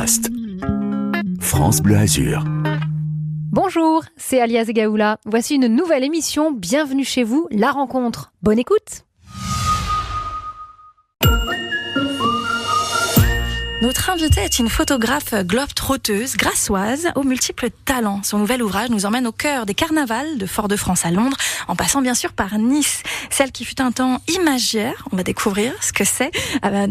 podcast. France Bleu Azur. Bonjour, c'est Alia Zegaoula. Voici une nouvelle émission. Bienvenue chez vous, La Rencontre. Bonne écoute. Notre invitée est une photographe globe-trotteuse, grassoise, aux multiples talents. Son nouvel ouvrage nous emmène au cœur des carnavals de Fort-de-France à Londres, en passant bien sûr par Nice. Celle qui fut un temps imagière, on va découvrir ce que c'est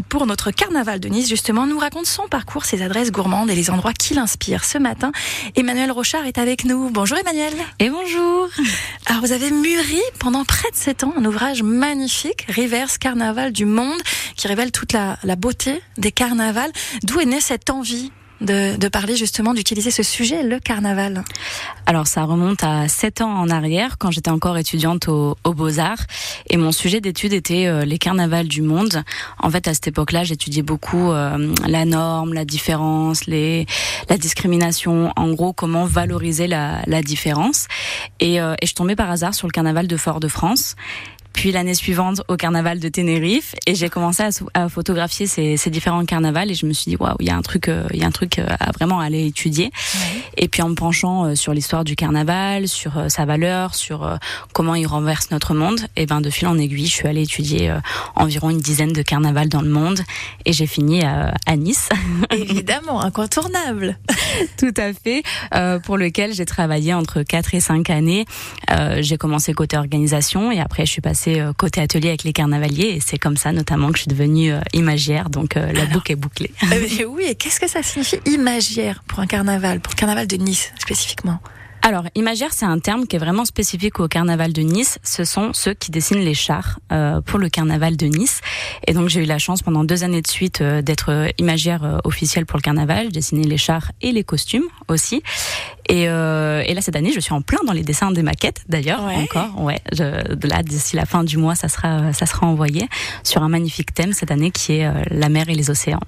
pour notre carnaval de Nice. Justement, nous raconte son parcours, ses adresses gourmandes et les endroits qui l'inspirent. Ce matin, Emmanuelle Rochard est avec nous. Bonjour Emmanuelle. Et bonjour. Alors vous avez mûri pendant près de 7 ans un ouvrage magnifique, Rivers Carnaval du Monde, qui révèle toute la beauté des carnavals. D'où est née cette envie de parler justement, d'utiliser ce sujet, le carnaval? Alors ça remonte à 7 ans en arrière, quand j'étais encore étudiante aux Beaux-Arts, et mon sujet d'étude était les carnavals du monde. En fait, à cette époque-là, j'étudiais beaucoup la norme, la différence, la discrimination, en gros, comment valoriser la différence. Et je tombais par hasard sur le carnaval de Fort-de-France. Puis l'année suivante au carnaval de Tenerife, et j'ai commencé à photographier ces différents carnavals, et je me suis dit waouh, il y a un truc à vraiment aller étudier. Ouais. Et puis en me penchant sur l'histoire du carnaval, sur sa valeur, sur comment il renverse notre monde, et de fil en aiguille, je suis allée étudier environ une dizaine de carnavals dans le monde, et j'ai fini à Nice. Évidemment, incontournable. Tout à fait, pour lequel j'ai travaillé entre 4 et 5 années. J'ai commencé côté organisation, et après je suis passée côté atelier avec les carnavaliers, et c'est comme ça notamment que je suis devenue imagière, donc la boucle est bouclée. Oui, et qu'est-ce que ça signifie imagière pour un carnaval, pour le carnaval de Nice spécifiquement? Alors, imagière, c'est un terme qui est vraiment spécifique au carnaval de Nice. Ce sont ceux qui dessinent les chars pour le carnaval de Nice. Et donc, j'ai eu la chance pendant 2 années de suite d'être imagière officielle pour le carnaval. Je dessinais les chars et les costumes aussi. Et là, cette année, je suis en plein dans les dessins des maquettes, d'ailleurs, encore. Ouais, là, d'ici la fin du mois, ça sera envoyé sur un magnifique thème cette année qui est la mer et les océans.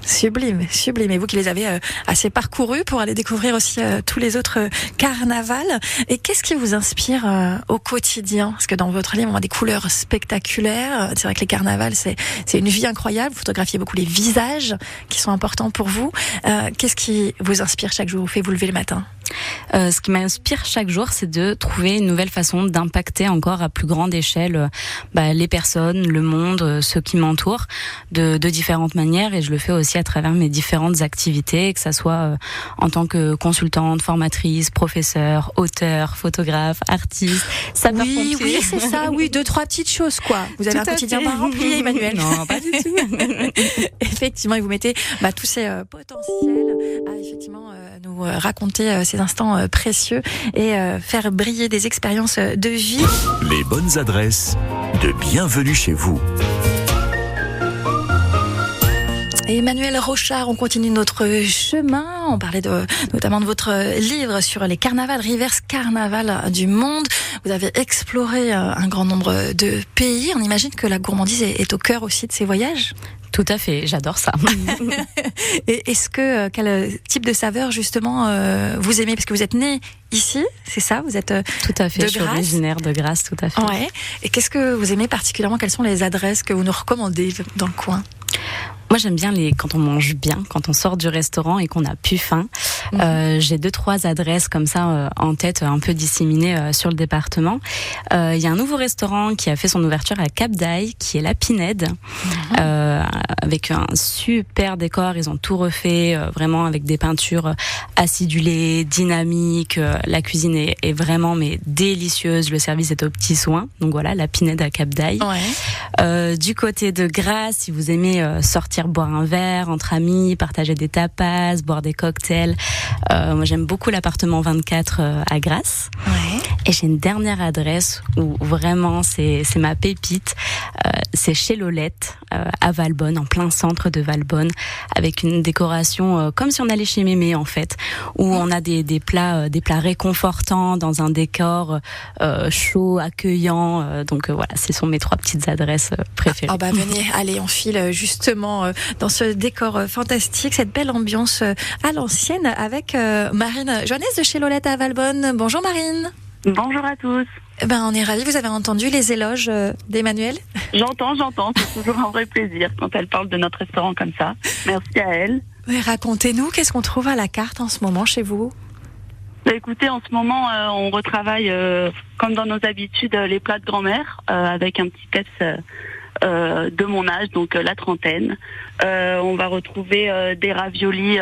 Sublime, sublime. Et vous qui les avez assez parcourus pour aller découvrir aussi tous les autres carnavals. Et qu'est-ce qui vous inspire au quotidien? Parce que dans votre livre, on voit des couleurs spectaculaires. C'est vrai que les carnavals, c'est une vie incroyable. Vous photographiez beaucoup les visages qui sont importants pour vous. Qu'est-ce qui vous inspire chaque jour, fait vous lever le matin? Ce qui m'inspire chaque jour, c'est de trouver une nouvelle façon d'impacter encore à plus grande échelle les personnes, le monde, ceux qui m'entourent, de différentes manières. Et je le fais aussi à travers mes différentes activités, que ça soit en tant que consultante, formatrice, professeure, auteur, photographe, artiste, sapeur-pompier. Oui, c'est ça. Oui, 2-3 petites choses, quoi. Vous avez un quotidien pas rempli, Emmanuelle. Non, pas du tout. Effectivement, et vous mettez tous ces potentiels à effectivement nous raconter ces instants précieux et faire briller des expériences de vie. Les bonnes adresses de Bienvenue chez vous. Et Emmanuelle Rochard, on continue notre chemin. On parlait notamment de votre livre sur les carnavals, Rivers Carnaval du Monde. Vous avez exploré un grand nombre de pays. On imagine que la gourmandise est au cœur aussi de ces voyages. Tout à fait, j'adore ça. Et est-ce que quel type de saveur justement vous aimez? Parce que vous êtes né ici, c'est ça? Vous êtes tout à fait. Je suis originaire de Grasse, tout à fait. Ouais. Et qu'est-ce que vous aimez particulièrement? Quelles sont les adresses que vous nous recommandez dans le coin? Moi, j'aime bien quand on mange bien, quand on sort du restaurant et qu'on a plus faim. J'ai 2-3 adresses comme ça en tête, un peu disséminées sur le département. Il y a un nouveau restaurant qui a fait son ouverture à Cap d'Aille, qui est la Pinède, avec un super décor. Ils ont tout refait, vraiment avec des peintures acidulées, dynamiques. La cuisine est vraiment délicieuse. Le service est aux petits soins. Donc voilà, la Pinède à Cap d'Aille. Ouais. Du côté de Grasse, si vous aimez sortir boire un verre entre amis, partager des tapas, boire des cocktails. Moi, j'aime beaucoup l'appartement 24 à Grasse. Ouais. Et j'ai une dernière adresse où vraiment c'est ma pépite. C'est chez Lolette à Valbonne, en plein centre de Valbonne, avec une décoration comme si on allait chez Mémé en fait, où on a des plats réconfortants dans un décor chaud, accueillant. Donc voilà, ce sont mes 3 petites adresses préférées. Venez, allez, on file justement dans ce décor fantastique, cette belle ambiance à l'ancienne avec Marine Joannès de chez Lolette à Valbonne. Bonjour Marine. Bonjour à tous. On est ravis, vous avez entendu les éloges d'Emmanuelle? J'entends, c'est toujours un vrai plaisir quand elle parle de notre restaurant comme ça. Merci à elle. Mais racontez-nous, qu'est-ce qu'on trouve à la carte en ce moment chez vous? Écoutez, en ce moment, on retravaille, comme dans nos habitudes, les plats de grand-mère, avec un petit peps de mon âge, donc la trentaine. On va retrouver des raviolis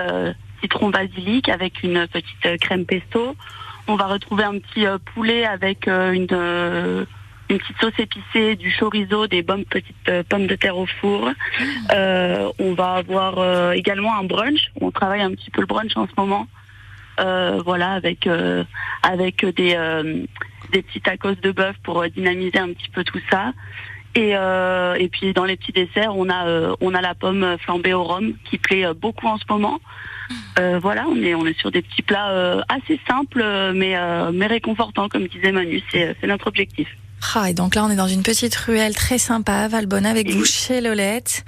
citron basilic avec une petite crème pesto. On va retrouver un petit poulet avec une petite sauce épicée, du chorizo, des bonnes petites pommes de terre au four. On va avoir également un brunch. On travaille un petit peu le brunch en ce moment. Voilà, avec des petits tacos de bœuf pour dynamiser un petit peu tout ça. Et puis dans les petits desserts, on a la pomme flambée au rhum qui plaît beaucoup en ce moment. Voilà, on est sur des petits plats assez simples mais réconfortants, comme disait Manu. C'est notre objectif. Ah, et donc là, on est dans une petite ruelle très sympa à Valbonne avec vous chez Lolette.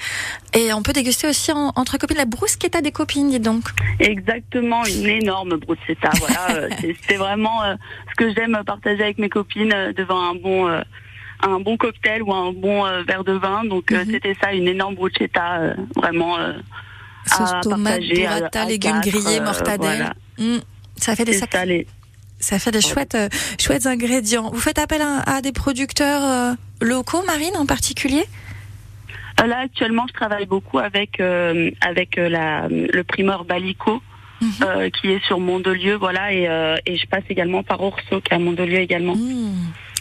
Et on peut déguster aussi entre copines la bruschetta des copines, dites donc. Exactement, une énorme bruschetta. Voilà, c'est vraiment ce que j'aime partager avec mes copines devant un bon cocktail ou un bon verre de vin. Donc c'était ça, une énorme bruschetta, vraiment sauce à tomate, partager. burrata, légumes grillés, mortadelle. Voilà. Ça fait des chouettes ingrédients. Vous faites appel à des producteurs locaux, Marine, en particulier? Là, actuellement, je travaille beaucoup avec le primeur Balico, qui est sur Mondelieu, voilà, et je passe également par Orso, qui est à Mondelieu également.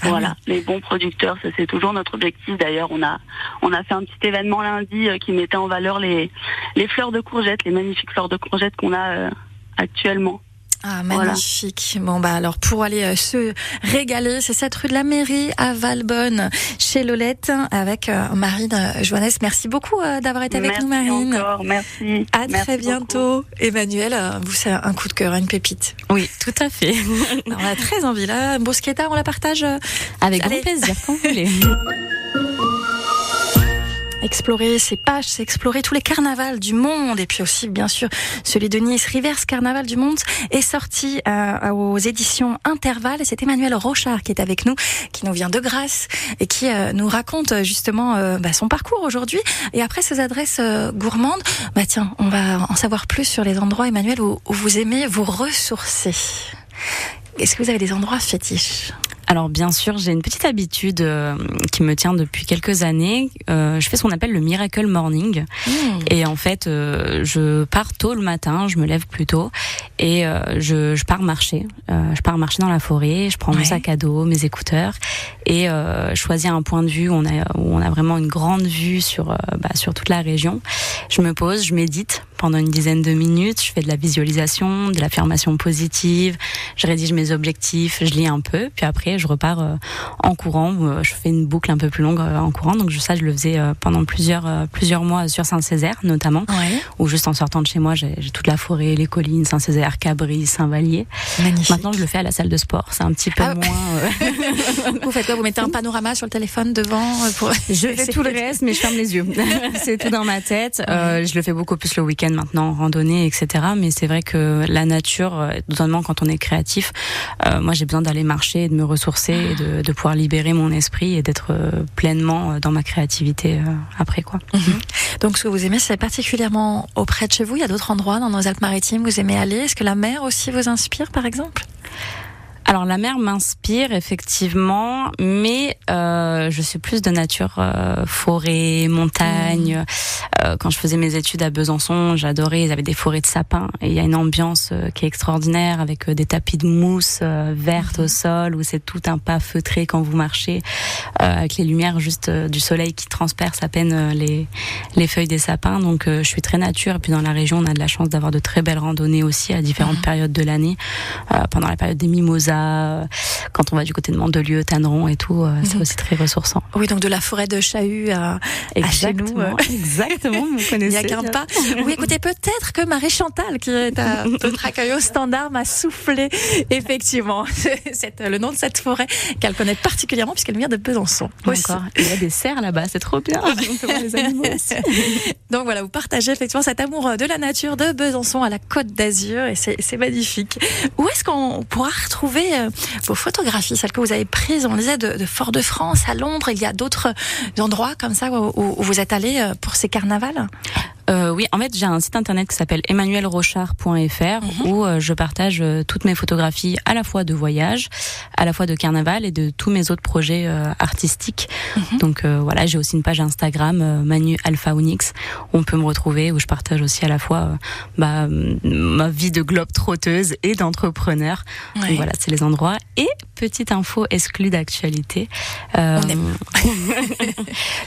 Voilà, les bons producteurs, ça c'est toujours notre objectif. D'ailleurs, on a fait un petit événement lundi qui mettait en valeur les fleurs de courgettes, les magnifiques fleurs de courgettes qu'on a actuellement. Ah, magnifique. Voilà. Bon, bah, alors, pour aller se régaler, c'est cette rue de la Mairie à Valbonne, chez Lolette, avec Marine Joannès. Merci beaucoup d'avoir été avec nous, Marine. Merci. À très bientôt. Beaucoup. Emmanuel, vous, c'est un coup de cœur, une pépite. Oui, tout à fait. On a très envie, là. Bruschetta, on la partage? Avec grand plaisir, quand vous voulez. Explorer ces pages, c'est explorer tous les carnavals du monde, et puis aussi bien sûr celui de Nice. Rivers Carnaval du Monde est sorti aux éditions Intervalle, et c'est Emmanuel Rochard qui est avec nous, qui nous vient de Grasse et qui nous raconte justement son parcours aujourd'hui. Et après ces adresses gourmandes, tiens, on va en savoir plus sur les endroits, Emmanuel, où vous aimez vous ressourcer. Est-ce que vous avez des endroits fétiches ? Alors bien sûr, j'ai une petite habitude qui me tient depuis quelques années. Je fais ce qu'on appelle le Miracle Morning. Et en fait, je pars tôt le matin, je me lève plus tôt et je pars marcher. Je pars marcher dans la forêt, je prends mon sac à dos, mes écouteurs et je choisis un point de vue où on a vraiment une grande vue sur toute la région. Je me pose, je médite pendant une dizaine de minutes, je fais de la visualisation, de l'affirmation positive, je rédige mes objectifs, je lis un peu, puis après je repars en courant, je fais une boucle un peu plus longue en courant, donc ça je le faisais pendant plusieurs mois sur Saint-Césaire notamment, où juste en sortant de chez moi j'ai toute la forêt, les collines, Saint-Césaire, Cabris, Saint-Vallier. Magnifique. Maintenant je le fais à la salle de sport, c'est un petit peu moins... Vous faites quoi? Vous mettez un panorama sur le téléphone devant Je fais tout le reste, mais je ferme les yeux. C'est tout dans ma tête. Je le fais beaucoup plus le week-end maintenant, randonnée, etc. Mais c'est vrai que la nature, notamment quand on est créatif, moi j'ai besoin d'aller marcher et de me ressourcer et de pouvoir libérer mon esprit et d'être pleinement dans ma créativité après, quoi. Donc ce que vous aimez, c'est particulièrement auprès de chez vous. Il y a d'autres endroits dans nos Alpes-Maritimes où vous aimez aller. Est-ce que la mer aussi vous inspire, par exemple ? Alors la mer m'inspire effectivement, mais je suis plus de nature forêt, montagne. Quand je faisais mes études à Besançon, j'adorais, ils avaient des forêts de sapins et il y a une ambiance qui est extraordinaire avec des tapis de mousse verte au sol où c'est tout un pas feutré quand vous marchez avec les lumières juste du soleil qui transpercent à peine les feuilles des sapins. Donc je suis très nature, et puis dans la région on a de la chance d'avoir de très belles randonnées aussi à différentes périodes de l'année, pendant la période des mimosas, quand on va du côté de Mandelieu, Tanneron et tout, c'est aussi très ressourçant. Oui, donc de la forêt de Chahut à chez nous. Exactement, vous connaissez. Il n'y a qu'un pas. Oui, écoutez, peut-être que Marie Chantal, qui est à notre accueil au standard, m'a soufflé effectivement le nom de cette forêt qu'elle connaît particulièrement puisqu'elle vient de Besançon. Encore. Il y a des cerfs là-bas, c'est trop bien. On peut voir les animaux aussi. Donc voilà, vous partagez effectivement cet amour de la nature de Besançon à la Côte d'Azur et c'est magnifique. Où est-ce qu'on pourra retrouver vos photographies, celles que vous avez prises, on disait, de Fort-de-France à Londres? Il y a d'autres endroits comme ça où vous êtes allés pour ces carnavals? Oui, en fait, j'ai un site internet qui s'appelle emmanuelrochard.fr où je partage toutes mes photographies à la fois de voyage, à la fois de carnaval et de tous mes autres projets artistiques. Donc voilà, j'ai aussi une page Instagram, Manu Alpha Onyx, où on peut me retrouver, où je partage aussi à la fois ma vie de globe-trotteuse et d'entrepreneur. Ouais. Donc voilà, c'est les endroits. Et petite info exclue d'actualité. On aime.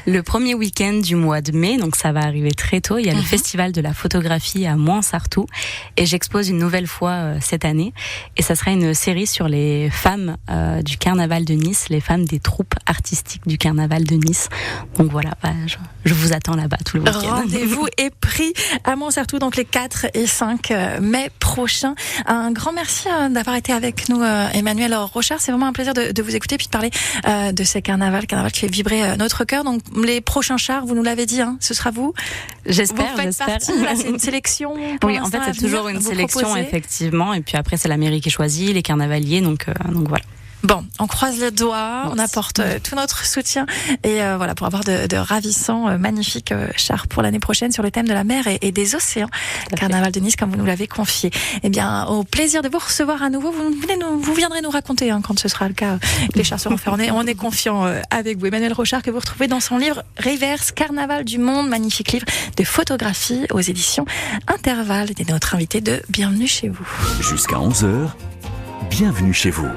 Le premier week-end du mois de mai, donc ça va arriver très tôt, il y a le festival de la photographie à Mouans-Sartoux et j'expose une nouvelle fois cette année et ça sera une série sur les femmes du carnaval de Nice, les femmes des troupes artistiques du carnaval de Nice. Donc voilà, je vous attends là-bas tout le week-end. Rendez-vous est pris à Mouans-Sartoux, donc les 4 et 5 mai prochains. Un grand merci d'avoir été avec nous, Emmanuel Rochard. C'est vraiment un plaisir de vous écouter puis de parler de ces carnavals qui fait vibrer notre cœur. Donc les prochains chars, vous nous l'avez dit, ce sera vous. J'espère. Vous faites partie, là, c'est une sélection. Oui, en fait, c'est toujours une sélection, effectivement. Et puis après, c'est la mairie qui choisit, les carnavaliers. Donc voilà. Bon, on croise les doigts, on apporte tout notre soutien et voilà pour avoir de ravissants, magnifiques chars pour l'année prochaine sur le thème de la mer et des océans. Carnaval de Nice, comme vous nous l'avez confié. Eh bien, au plaisir de vous recevoir à nouveau. Vous viendrez nous raconter quand ce sera le cas. Les chars seront faits. On est confiant avec vous. Emmanuel Rochard, que vous retrouvez dans son livre Reverse, Carnaval du Monde, magnifique livre de photographie aux éditions Intervalle. Et notre invité de Bienvenue chez vous. Jusqu'à 11h, bienvenue chez vous.